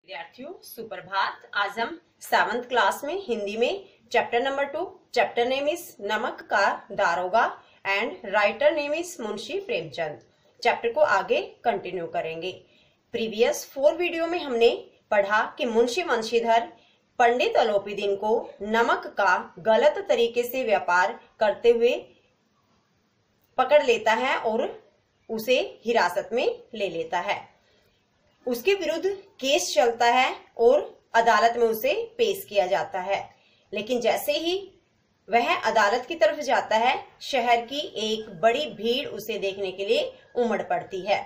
विद्यार्थियों सुप्रभात। आज हम 7th क्लास में हिंदी में chapter number 2, chapter name is नमक का दारोगा and writer name is Munshi Premchand. Chapter को आगे कंटिन्यू करेंगे। प्रीवियस 4 वीडियो में हमने पढ़ा कि मुंशी वंशीधर पंडित अलोपीदीन को नमक का गलत तरीके से व्यापार करते हुए पकड़ लेता है और उसे हिरासत में ले लेता है। उसके विरुद्ध केस चलता है और अदालत में उसे पेश किया जाता है। लेकिन जैसे ही वह अदालत की तरफ जाता है, शहर की एक बड़ी भीड़ उसे देखने के लिए उमड़ पड़ती है।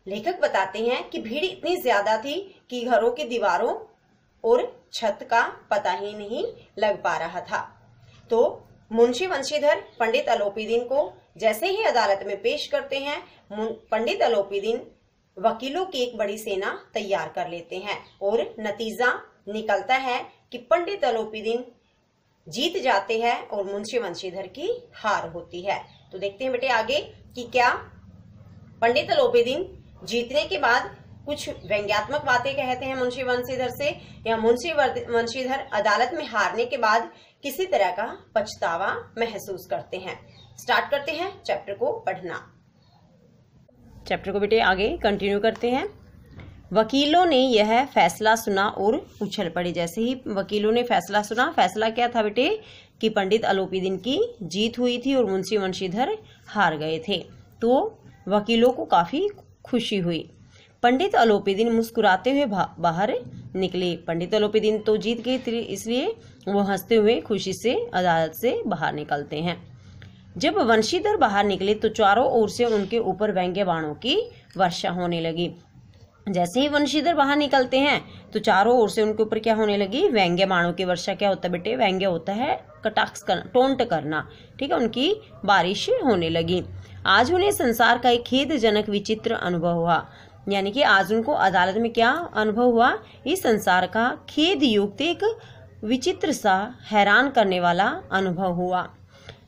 लेखक बताते हैं कि भीड़ इतनी ज्यादा थी कि घरों की दीवारों और छत का पता ही नहीं लग पा रहा था। तो मुंशी वंशीधर पंडित अलोपीदीन को जैसे ही अदालत में पेश करते हैं, पंडित अलोपीदीन वकीलों की एक बड़ी सेना तैयार कर लेते हैं और नतीजा निकलता है कि पंडित अलोपीदीन जीत जाते हैं और मुंशी वंशीधर की हार होती है। तो देखते हैं बेटे आगे कि क्या पंडित अलोपीदीन जीतने के बाद कुछ व्यंग्यात्मक बातें कहते हैं मुंशी वंशीधर से, या मुंशी वंशीधर अदालत में हारने के बाद किसी तरह का पछतावा महसूस करते हैं। स्टार्ट करते हैं चैप्टर को पढ़ना। चैप्टर को बेटे आगे कंटिन्यू करते हैं। वकीलों ने यह फैसला सुना और उछल पड़े। जैसे ही वकीलों ने फैसला सुना, फैसला क्या था बेटे कि पंडित अलोपीदीन की जीत हुई थी और मुंशी वंशीधर हार गए थे। तो वकीलों को काफी खुशी हुई। पंडित अलोपीदीन मुस्कुराते हुए बाहर निकले। पंडित अलोपीदीन तो जीत गए थे, इसलिए वो हंसते हुए खुशी से अदालत से बाहर निकलते हैं। जब वंशीधर बाहर निकले तो चारों ओर से उनके ऊपर व्यंग्य बाणों की वर्षा होने लगी। जैसे ही वंशीधर बाहर निकलते हैं तो चारों ओर से उनके ऊपर क्या होने लगी? व्यंग्य बाणों की वर्षा। क्या होता है बेटे? व्यंग्य होता है कटाक्ष करना, टोंट करना। ठीक है, उनकी बारिश होने लगी। आज उन्हें संसार का एक खेदजनक विचित्र अनुभव हुआ। यानी कि आज उनको अदालत में क्या अनुभव हुआ? इस संसार का खेद युक्त एक विचित्र सा हैरान करने वाला अनुभव हुआ।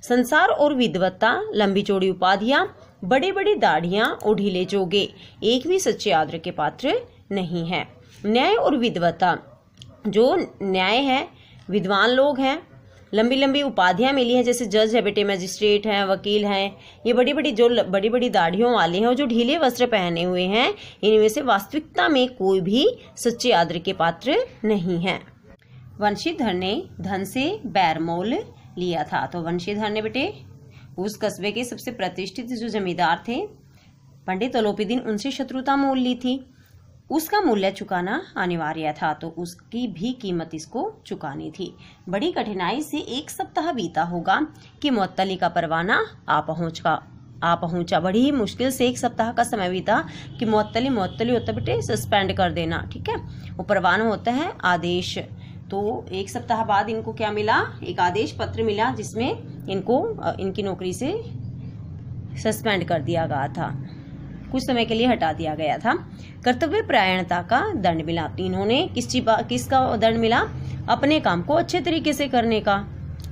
संसार और विद्वत्ता, लंबी चौड़ी उपाधियां, बड़ी बड़ी दाढ़ियां और ढीले चोगे एक भी सच्चे आदर के पात्र नहीं है। न्याय और विद्वत्ता, जो न्याय है, विद्वान लोग हैं, लंबी लंबी उपाधियां मिली हैं, जैसे जज है बेटे, मजिस्ट्रेट हैं, वकील हैं, ये बड़ी बड़ी दाढ़ियों वाले हैं और जो ढीले वस्त्र पहने हुए हैं, इनमें से वास्तविकता में कोई भी सच्चे आदर के पात्र नहीं है। वंशीधर ने धन से बैरमोल लिया था। तो वंशीधर ने बेटे उस कस्बे के सबसे प्रतिष्ठित जो जमींदार थे पंडित अलोपीदीन, उनसे शत्रुता मोल ली थी। उसका मूल्य चुकाना अनिवार्य था, तो उसकी भी कीमत इसको चुकानी थी। बड़ी कठिनाई से 1 सप्ताह बीता होगा कि मुअत्तली का परवाना आ पहुंचा। बड़ी ही मुश्किल से 1 सप्ताह का समय बीता कि मुअत्तली होता बेटे सस्पेंड कर देना। ठीक है, वो परवाना होता है आदेश। तो 1 सप्ताह बाद इनको क्या मिला? एक आदेश पत्र मिला जिसमें इनको इनकी नौकरी से सस्पेंड कर दिया गया था, कुछ समय के लिए हटा दिया गया था। कर्तव्य परायणता का दंड मिला। इन्होंने किसका दंड मिला? अपने काम को अच्छे तरीके से करने का।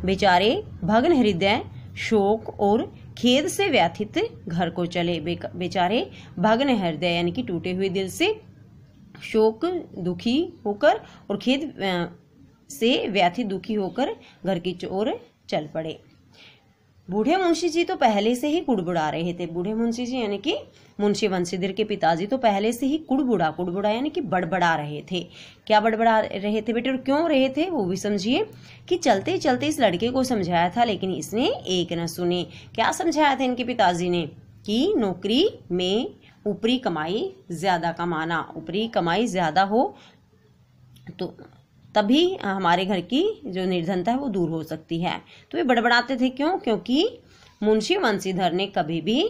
बेचारे भग्न हृदय, शोक और खेद से व्यथित घर को चले। बेचारे भग्न हृदय यानी कि टूटे हुए दिल से, शोक दुखी होकर और खेद से व्यथित दुखी होकर घर की ओर चल पड़े। बूढ़े मुंशी जी तो पहले से ही कुड़बुड़ा रहे थे। बूढ़े मुंशी जी यानी कि मुंशी वंशीधर के पिताजी तो पहले से ही कुड़बुड़ा यानी कि बड़बड़ा रहे थे। क्या बड़बड़ा रहे थे बेटे और क्यों रहे थे वो भी समझिए। कि चलते चलते इस लड़के को समझाया था लेकिन इसने एक न सुने। क्या समझाया था इनके पिताजी ने? कि नौकरी में ऊपरी कमाई ज्यादा कमाना, ऊपरी कमाई ज्यादा हो तो तभी हमारे घर की जो निर्धनता है वो दूर हो सकती है। तो वे बड़बड़ाते थे। क्यों? क्योंकि मुंशी वंशीधर ने कभी भी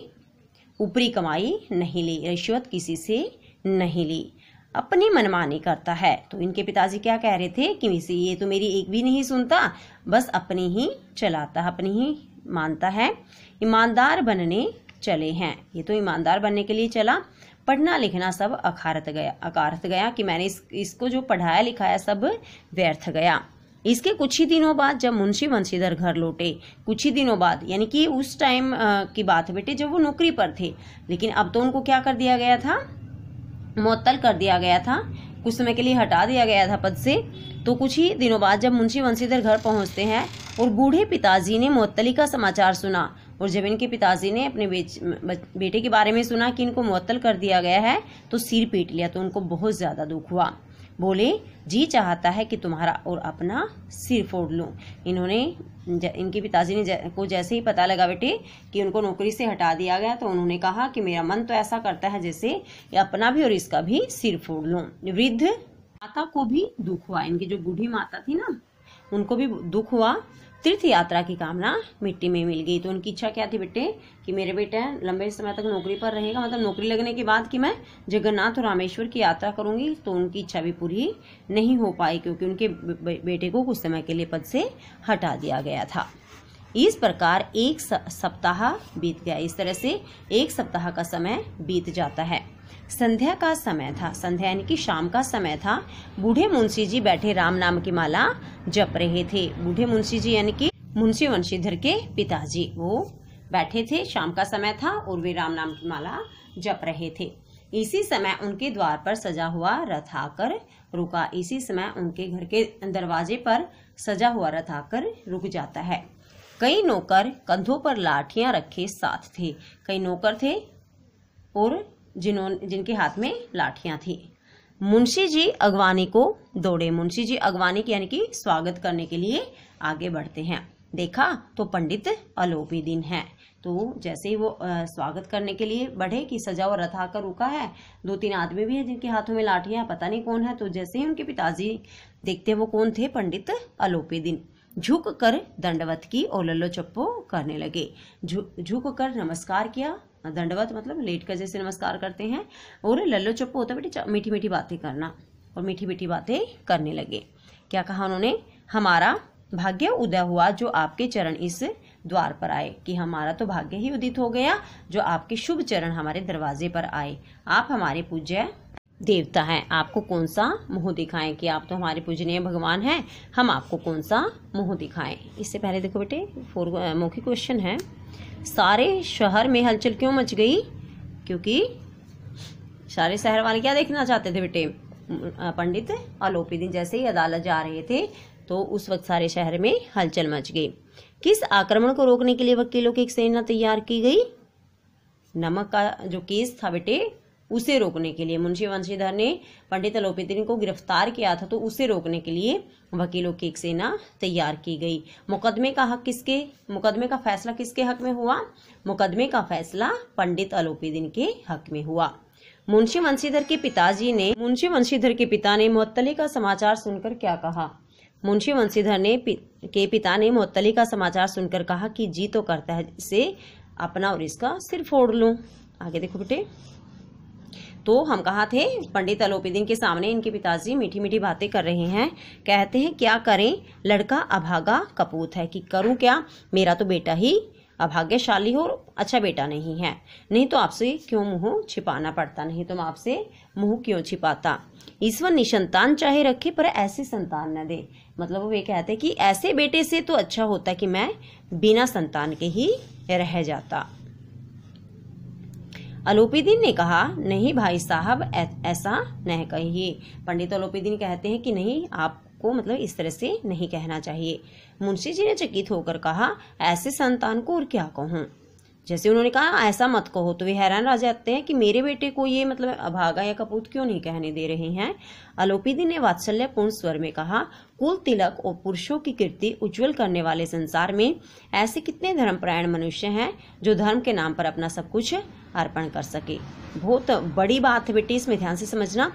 ऊपरी कमाई नहीं ली, रिश्वत किसी से नहीं ली, अपनी मनमानी करता है। तो इनके पिताजी क्या कह रहे थे कि ये तो मेरी एक भी नहीं सुनता, बस अपनी ही चलाता है, अपनी ही मानता है, ईमानदार बनने चले हैं। ये तो ईमानदार बनने के लिए चला, पढ़ना लिखना सब अकारत गया कि मैंने इसको जो पढ़ाया लिखाया सब व्यर्थ गया। इसके कुछ ही दिनों बाद जब मुंशी वंशीधर घर लौटे, कुछ ही दिनों बाद यानी कि उस टाइम की बात है बेटे जब वो नौकरी पर थे, लेकिन अब तो उनको क्या कर दिया गया था? मुअत्तल कर दिया गया था कुछ समय के लिए हटा दिया गया था पद से। तो कुछ ही दिनों बाद जब मुंशी वंशीधर घर पहुंचते हैं और बूढ़े पिताजी ने मुअत्तली का समाचार सुना, और जब इनके पिताजी ने अपने बेटे के बारे में सुना कि इनको मुअत्तल कर दिया गया है तो सिर पीट लिया। तो उनको बहुत ज्यादा दुख हुआ। बोले, जी चाहता है कि तुम्हारा और अपना सिर फोड़ लूं। इनके पिताजी ने को जैसे ही पता लगा बेटे कि उनको नौकरी से हटा दिया गया, तो उन्होंने कहा कि मेरा मन तो ऐसा करता है जैसे अपना भी और इसका भी सिर फोड़ लूं। वृद्ध माता को भी दुख हुआ, इनकी जो बूढ़ी माता थी ना, उनको भी दुख हुआ। तीर्थ यात्रा की कामना मिट्टी में मिल गई। तो उनकी इच्छा क्या थी बेटे कि मेरे बेटे लंबे समय तक नौकरी पर रहेगा, मतलब नौकरी लगने के बाद कि मैं जगन्नाथ और रामेश्वर की यात्रा करूंगी। तो उनकी इच्छा भी पूरी नहीं हो पाई, क्योंकि उनके बेटे को कुछ समय के लिए पद से हटा दिया गया था। इस प्रकार एक सप्ताह बीत गया। इस तरह से एक सप्ताह का समय बीत जाता है। संध्या का समय था, संध्या यानी कि शाम का समय था। बूढ़े मुंशी जी बैठे राम नाम की माला जप रहे थे। बूढ़े मुंशी जी यानी कि मुंशी वंशीधर के पिताजी, वो बैठे थे। शाम का समय था और वे राम नाम की माला जप रहे थे। इसी समय उनके द्वार पर सजा हुआ रथ आकर रुका। इसी समय उनके घर के दरवाजे पर सजा हुआ रथ आकर रुक जाता है। कई नौकर कंधों पर लाठियां रखे साथ थे। कई नौकर थे और जिनके हाथ में लाठियां थी। मुंशी जी अगवानी को दौड़े। मुंशी जी अगवानी यानी कि स्वागत करने के लिए आगे बढ़ते हैं। देखा तो पंडित अलोपी दिन है। तो जैसे ही वो स्वागत करने के लिए बढ़े कि सजा हुआ रथ आकर रुका है, 2-3 आदमी भी है जिनके हाथों में लाठियां, पता नहीं कौन है। तो जैसे ही उनके पिताजी देखते वो कौन थे, पंडित अलोपी दिन। झुक कर दंडवत की और लल्लो चप्पो करने लगे। झुक कर नमस्कार किया। दंडवत मतलब लेट कर जैसे नमस्कार करते हैं, और लल्लो चप्पो होता बेटे मीठी मीठी बातें करना, और मीठी मीठी बातें करने लगे। क्या कहा उन्होंने? हमारा भाग्य उदय हुआ जो आपके चरण इस द्वार पर आए, कि हमारा तो भाग्य ही उदित हो गया जो आपके शुभ चरण हमारे दरवाजे पर आए। आप हमारे पूज्य देवता हैं, आपको कौन सा मुंह दिखाएं, कि आप तो हमारे पूजनीय भगवान हैं, हम आपको कौन सा मुंह दिखाएं। इससे पहले देखो बेटे मौखिक क्वेश्चन है, सारे शहर में हलचल क्यों मच गई? क्योंकि सारे शहर वाले क्या देखना चाहते थे बेटे? पंडित अलोपी दिन जैसे ही अदालत जा रहे थे तो उस वक्त सारे शहर में हलचल मच गई। किस आक्रमण को रोकने के लिए वकीलों की एक सेना तैयार की गई? नमक का जो केस था बेटे उसे रोकने के लिए मुंशी वंशीधर ने पंडित अलोपी दिन को गिरफ्तार किया था, तो उसे रोकने के लिए वकीलों की एक सेना तैयार की गई। मुकदमे का फैसला किसके हक में हुआ? मुकदमे का फैसला पंडित अलोपी दिन के हक में हुआ। मुंशी वंशीधर के पिता ने मुअत्तली का समाचार सुनकर क्या कहा? मुंशी वंशीधर के पिता ने मुअत्तली का समाचार सुनकर कहा कि जी तो करता है इसे अपना और इसका सिर फोड़ लूं। आगे देखो बेटे, तो हम कहा थे पंडित अलोपी दिन के सामने इनके पिताजी मीठी मीठी बातें कर रहे हैं। कहते हैं क्या करें, लड़का अभागा कपूत है, कि करूं क्या, मेरा तो बेटा ही अभाग्यशाली हो, अच्छा बेटा नहीं है, नहीं तो आपसे क्यों मुंह छिपाना पड़ता, नहीं तो मैं आपसे मुंह क्यों छिपाता। ईश्वर निसंतान चाहे रखे पर ऐसे संतान न दे। मतलब वो ये कहते कि ऐसे बेटे से तो अच्छा होता कि मैं बिना संतान के ही रह जाता। अलोपी दिन ने कहा, नहीं भाई साहब ऐसा न कहिए। पंडित अलोपी दिन कहते हैं कि नहीं, आपको मतलब इस तरह से नहीं कहना चाहिए। मुंशी जी ने चकित होकर कहा, ऐसे संतान को और क्या कहूँ। जैसे उन्होंने कहा ऐसा मत कहो, तो वे हैरान रह जाते हैं कि मेरे बेटे को ये मतलब अभागा या कपूत क्यों नहीं कहने दे रहे हैं। अलोपी दिन ने वात्सल्यपूर्ण स्वर में कहा, कुल तिलक और पुरुषों की कीर्ति उज्जवल करने वाले संसार में ऐसे कितने धर्मपरायण मनुष्य हैं जो धर्म के नाम पर अपना सब कुछ अर्पण कर सके। बहुत बड़ी बात है बेटी, इसमें ध्यान से समझना।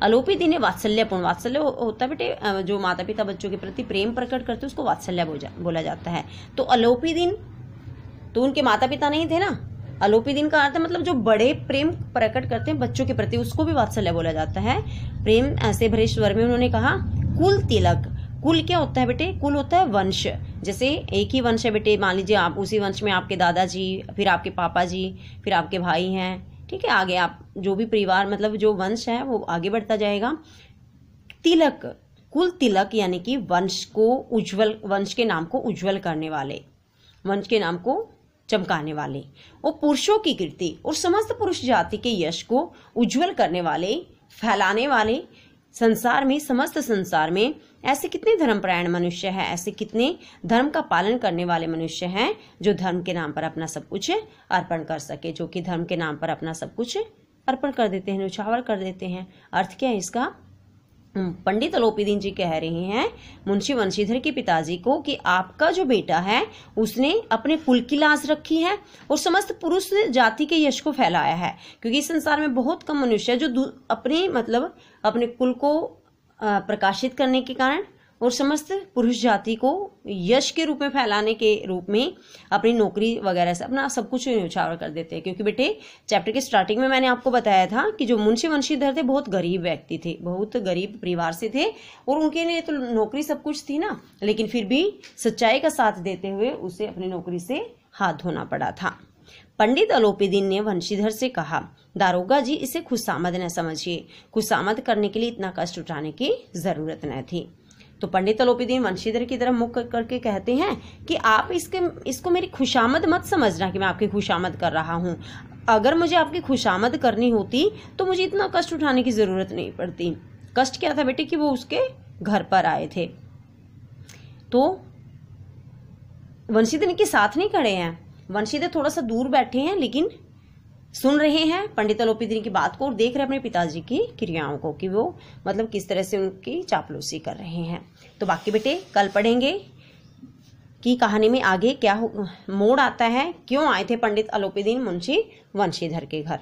अलोपी दिन ने वात्सल्य होता है बेटे जो माता पिता बच्चों के प्रति प्रेम प्रकट करते उसको वात्सल्य बोला जाता है। तो अलोपी दिन तो उनके माता पिता नहीं थे ना, अलोपी दिन का अर्थ मतलब जो बड़े प्रेम प्रकट करते हैं बच्चों के प्रति उसको भी वात्सल्य बोला जाता है। प्रेम ऐसे भरे स्वर में उन्होंने कहा, कुल तिलक। कुल क्या होता है बेटे? कुल होता है वंश। जैसे एक ही वंश है बेटे, मान लीजिए आप उसी वंश में आपके दादाजी, फिर आपके पापा जी, फिर आपके भाई हैं, ठीक है, आगे आप जो भी परिवार मतलब जो वंश है वो आगे बढ़ता जाएगा। तिलक, कुल तिलक यानी कि वंश के नाम को उज्जवल करने वाले, वंश के नाम को चमकाने वाले और पुरुषों की कीर्ति और समस्त पुरुष जाति के यश को उज्जवल करने वाले, फैलाने वाले, संसार में, समस्त संसार में ऐसे कितने धर्मपरायण मनुष्य हैं, ऐसे कितने धर्म का पालन करने वाले मनुष्य हैं जो धर्म के नाम पर अपना सब कुछ अर्पण कर सके, जो कि धर्म के नाम पर अपना सब कुछ अर्पण कर देते हैं, न्यौछावर कर देते हैं। अर्थ क्या है इसका? पंडित अलोपीदीन जी कह रहे हैं मुंशी वंशीधर के पिताजी को कि आपका जो बेटा है उसने अपने कुल की लाज रखी है और समस्त पुरुष जाति के यश को फैलाया है, क्योंकि इस संसार में बहुत कम मनुष्य है जो अपने कुल को प्रकाशित करने के कारण और समस्त पुरुष जाति को यश के रूप में फैलाने के रूप में अपनी नौकरी वगैरह से अपना सब कुछ न्यौछावर कर देते हैं। क्योंकि बेटे चैप्टर के स्टार्टिंग में मैंने आपको बताया था कि जो मुंशी वंशीधर थे बहुत गरीब व्यक्ति थे, बहुत गरीब परिवार से थे और उनके लिए तो नौकरी सब कुछ थी ना, लेकिन फिर भी सच्चाई का साथ देते हुए उसे अपनी नौकरी से हाथ धोना पड़ा था। पंडित अलोपीदीन ने वंशीधर से कहा, दारोगा जी इसे खुशामद न समझिए, खुशामद करने के लिए इतना कष्ट उठाने की जरूरत न थी। तो पंडित अलोपीदीन वंशीधर की तरफ मुख करके कहते हैं कि आप इसको मेरी खुशामद मत समझना कि मैं आपकी खुशामद कर रहा हूं। अगर मुझे आपकी खुशामद करनी होती तो मुझे इतना कष्ट उठाने की जरूरत नहीं पड़ती। कष्ट क्या था बेटे कि वो उसके घर पर आए थे, तो वंशीधर के साथ नहीं खड़े हैं, वंशीधर थोड़ा सा दूर बैठे हैं लेकिन सुन रहे हैं पंडित अलोपीदीन की बात को और देख रहे हैं अपने पिताजी की क्रियाओं को कि वो किस तरह से उनकी चापलूसी कर रहे हैं। तो बाकी बेटे कल पढ़ेंगे कि कहानी में आगे क्या मोड़ आता है, क्यों आए थे पंडित अलोपीदीन मुंशी वंशीधर के घर।